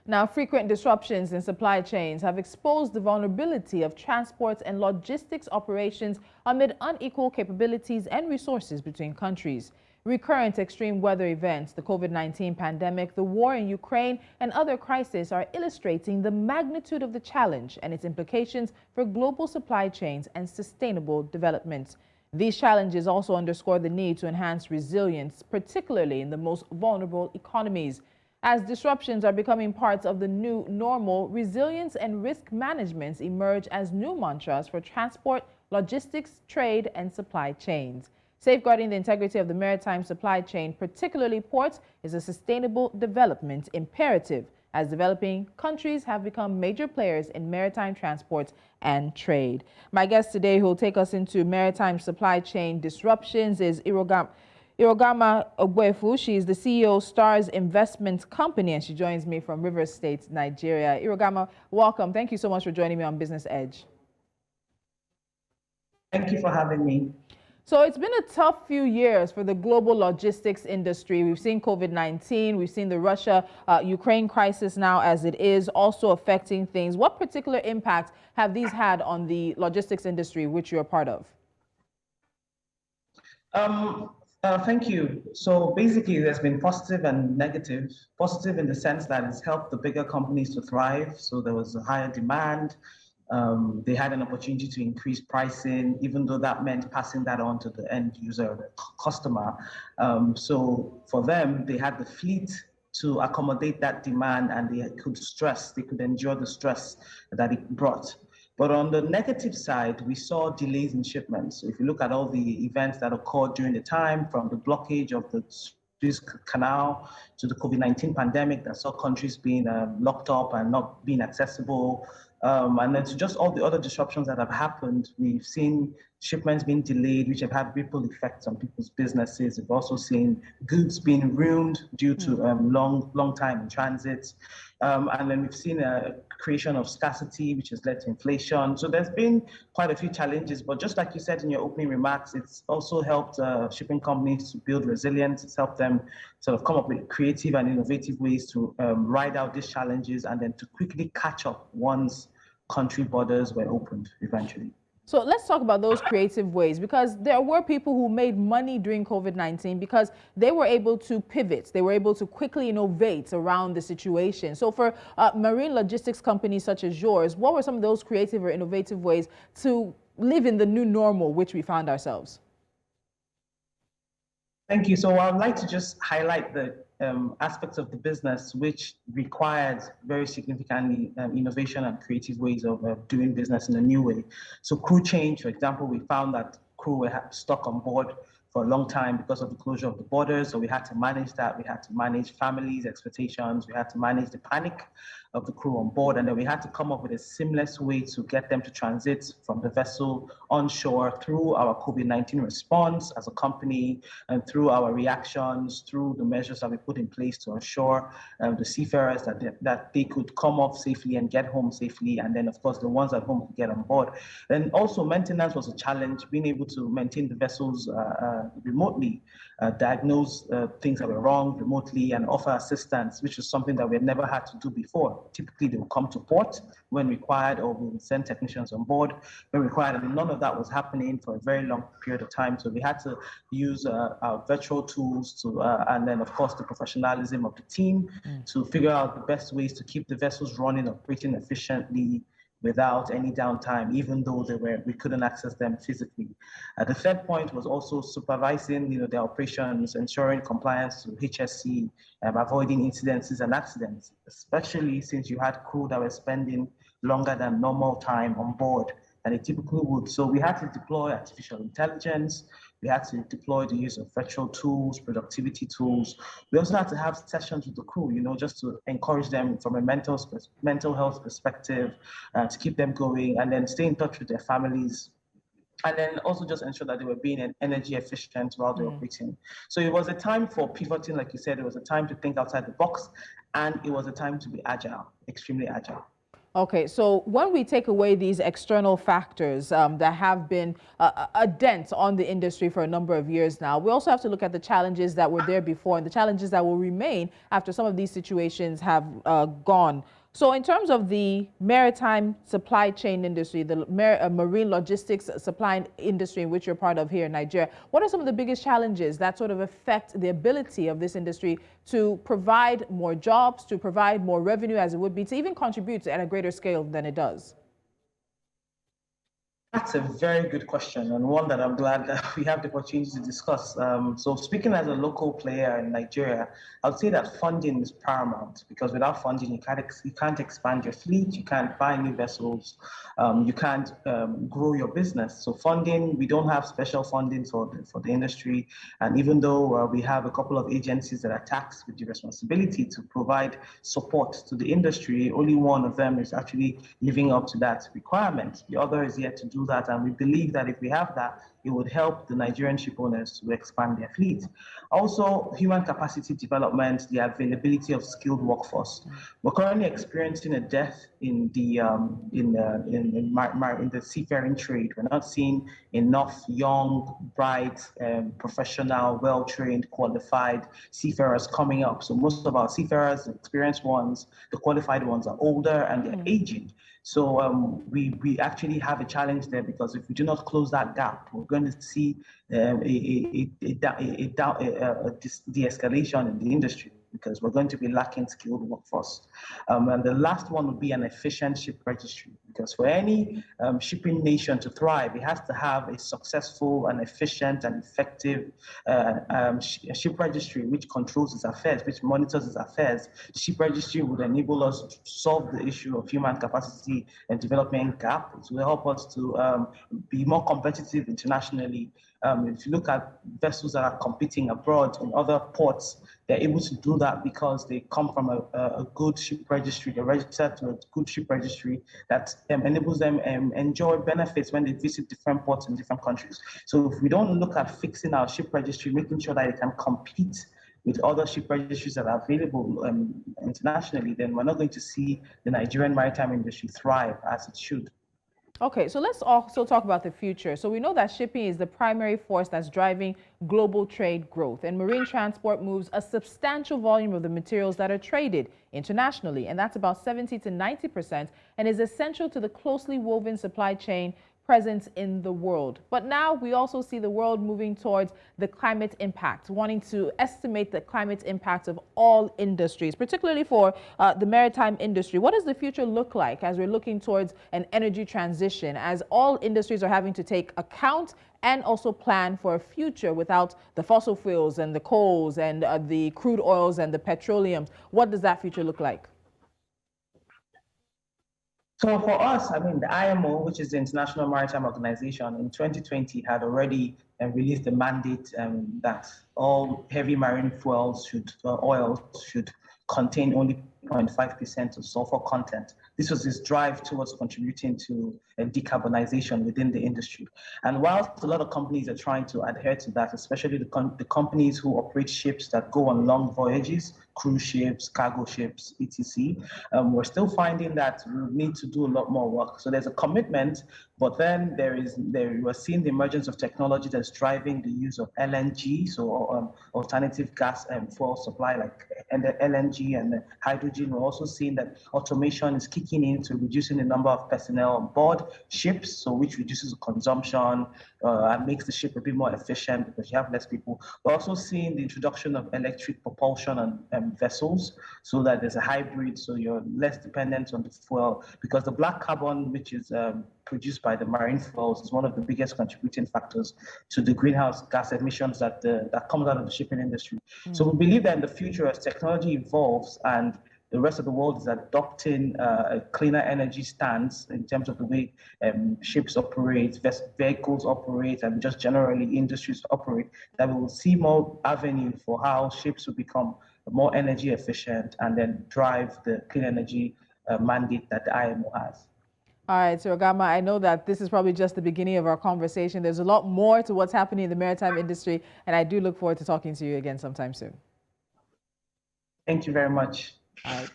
Now, frequent disruptions in supply chains have exposed the vulnerability of transport and logistics operations amid unequal capabilities and resources between countries. Recurrent extreme weather events, the COVID-19 pandemic, the war in Ukraine, and other crises are illustrating the magnitude of the challenge and its implications for global supply chains and sustainable development. These challenges also underscore the need to enhance resilience, particularly in the most vulnerable economies. As disruptions are becoming parts of the new normal, resilience and risk management emerge as new mantras for transport, logistics, trade, and supply chains. Safeguarding the integrity of the maritime supply chain, particularly ports, is a sustainable development imperative, as developing countries have become major players in maritime transport and trade. My guest today, who will take us into maritime supply chain disruptions, is Iroghama Ogbeifun. She is the CEO of Starzs Investments company, and she joins me from Rivers State, Nigeria. Iroghama, welcome. Thank you so much for joining me on Business Edge. Thank you for having me. So it's been a tough few years for the global logistics industry. We've seen COVID-19, we've seen the Russia-Ukraine crisis now as it is also affecting things. What particular impact have these had on the logistics industry, which you're a part of? Thank you. So basically, there's been positive and negative. Positive in the sense that it's helped the bigger companies to thrive. So there was a higher demand. They had an opportunity to increase pricing, even though that meant passing that on to the end user, the customer. So for them, they had the fleet to accommodate that demand, and they could endure the stress that it brought. But on the negative side, we saw delays in shipments. So if you look at all the events that occurred during the time, from the blockage of the Suez Canal to the COVID-19 pandemic that saw countries being locked up and not being accessible, and then to just all the other disruptions that have happened, we've seen shipments being delayed, which have had ripple effects on people's businesses. We've also seen goods being ruined due to long time in transit. And then we've seen a creation of scarcity, which has led to inflation. So there's been quite a few challenges, but just like you said in your opening remarks, it's also helped shipping companies to build resilience. It's helped them sort of come up with creative and innovative ways to ride out these challenges and then to quickly catch up once country borders were opened eventually. So let's talk about those creative ways, because there were people who made money during COVID-19 because they were able to pivot. They were able to quickly innovate around the situation. So for marine logistics companies such as yours, what were some of those creative or innovative ways to live in the new normal which we found ourselves? Thank you. So I'd like to just highlight the aspects of the business which required very significantly innovation and creative ways of doing business in a new way. So crew change, for example, we found that crew were stuck on board for a long time because of the closure of the borders. So we had to manage that. We had to manage families' expectations. We had to manage the panic of the crew on board. And then we had to come up with a seamless way to get them to transit from the vessel onshore through our COVID-19 response as a company and through our reactions, through the measures that we put in place to ensure the seafarers that they could come off safely and get home safely. And then, of course, the ones at home could get on board. And also maintenance was a challenge, being able to maintain the vessels remotely, diagnose things that were wrong remotely and offer assistance, which is something that we had never had to do before. Typically, they would come to port when required, or we would send technicians on board when required. And none of that was happening for a very long period of time. So we had to use our virtual tools to, and then, of course, the professionalism of the team to figure out the best ways to keep the vessels running, operating efficiently, without any downtime, even though we couldn't access them physically. The third point was also supervising, their operations, ensuring compliance to HSC, avoiding incidences and accidents, especially since you had crew that were spending longer than normal time on board than they typically would. So we had to deploy artificial intelligence. We had to deploy the use of virtual tools, productivity tools. We also had to have sessions with the crew, just to encourage them from a mental health perspective, to keep them going, and then stay in touch with their families. And then also just ensure that they were being energy efficient while they were operating. So it was a time for pivoting, like you said. It was a time to think outside the box, and it was a time to be agile, extremely agile. Okay, so when we take away these external factors that have been a dent on the industry for a number of years now, we also have to look at the challenges that were there before and the challenges that will remain after some of these situations have gone. So in terms of the maritime supply chain industry, the marine logistics supply industry in which you're part of here in Nigeria, what are some of the biggest challenges that sort of affect the ability of this industry to provide more jobs, to provide more revenue as it would be, to even contribute at a greater scale than it does? That's a very good question, and one that I'm glad that we have the opportunity to discuss. So speaking as a local player in Nigeria, I would say that funding is paramount, because without funding, you can't expand your fleet, you can't buy new vessels, you can't grow your business. So funding, we don't have special funding for the industry. And even though we have a couple of agencies that are tasked with the responsibility to provide support to the industry, only one of them is actually living up to that requirement. The other is yet to do that, and we believe that if we have that, it would help the Nigerian ship owners to expand their fleet. Also, human capacity development, the availability of skilled workforce. We're currently experiencing a dearth in the seafaring trade. We're not seeing enough young, bright, professional, well-trained, qualified seafarers coming up. So most of our seafarers, the experienced ones, the qualified ones, are older and they're aging. So we actually have a challenge there, because if we do not close that gap, we're going to see a de-escalation in the industry, because we're going to be lacking skilled workforce. And the last one would be an efficient ship registry, because for any shipping nation to thrive, it has to have a successful and efficient and effective ship registry, which controls its affairs, which monitors its affairs. The ship registry would enable us to solve the issue of human capacity and development gap. It will help us to be more competitive internationally. If you look at vessels that are competing abroad in other ports, they're able to do that because they come from a good ship registry. They're registered to a good ship registry that enables them enjoy benefits when they visit different ports in different countries. So if we don't look at fixing our ship registry, making sure that it can compete with other ship registries that are available internationally, then we're not going to see the Nigerian maritime industry thrive as it should. Okay, so let's also talk about the future. So we know that shipping is the primary force that's driving global trade growth, and marine transport moves a substantial volume of the materials that are traded internationally, and that's about 70 to 90%, and is essential to the closely woven supply chain presence in the world. But now we also see the world moving towards the climate impact, wanting to estimate the climate impact of all industries, particularly for the maritime industry. What does the future look like as we're looking towards an energy transition, as all industries are having to take account and also plan for a future without the fossil fuels and the coals and the crude oils and the petroleum? What does that future look like? So for us, I mean, the IMO, which is the International Maritime Organization, in 2020 had already released a mandate that all heavy marine fuels oils should contain only 0.5% of sulfur content. This was his drive towards contributing to decarbonization within the industry. And whilst a lot of companies are trying to adhere to that, especially the companies who operate ships that go on long voyages, cruise ships, cargo ships, etc., we're still finding that we need to do a lot more work. So there's a commitment, but then we're seeing the emergence of technology that's driving the use of LNG, so alternative gas and fuel supply like LNG and hydrogen. We're also seeing that automation is kicking in to reducing the number of personnel on board ships, so which reduces consumption and makes the ship a bit more efficient because you have less people. We're also seeing the introduction of electric propulsion on vessels, so that there's a hybrid, so you're less dependent on the fuel, because the black carbon, which is produced by the marine fuels, is one of the biggest contributing factors to the greenhouse gas emissions that comes out of the shipping industry. So we believe that in the future, as technology evolves and the rest of the world is adopting a cleaner energy stance in terms of the way ships operate, vehicles operate, and just generally industries operate, that we will see more avenue for how ships will become more energy efficient and then drive the clean energy mandate that the IMO has. All right, so Iroghama, I know that this is probably just the beginning of our conversation. There's a lot more to what's happening in the maritime industry, and I do look forward to talking to you again sometime soon. Thank you very much. All right.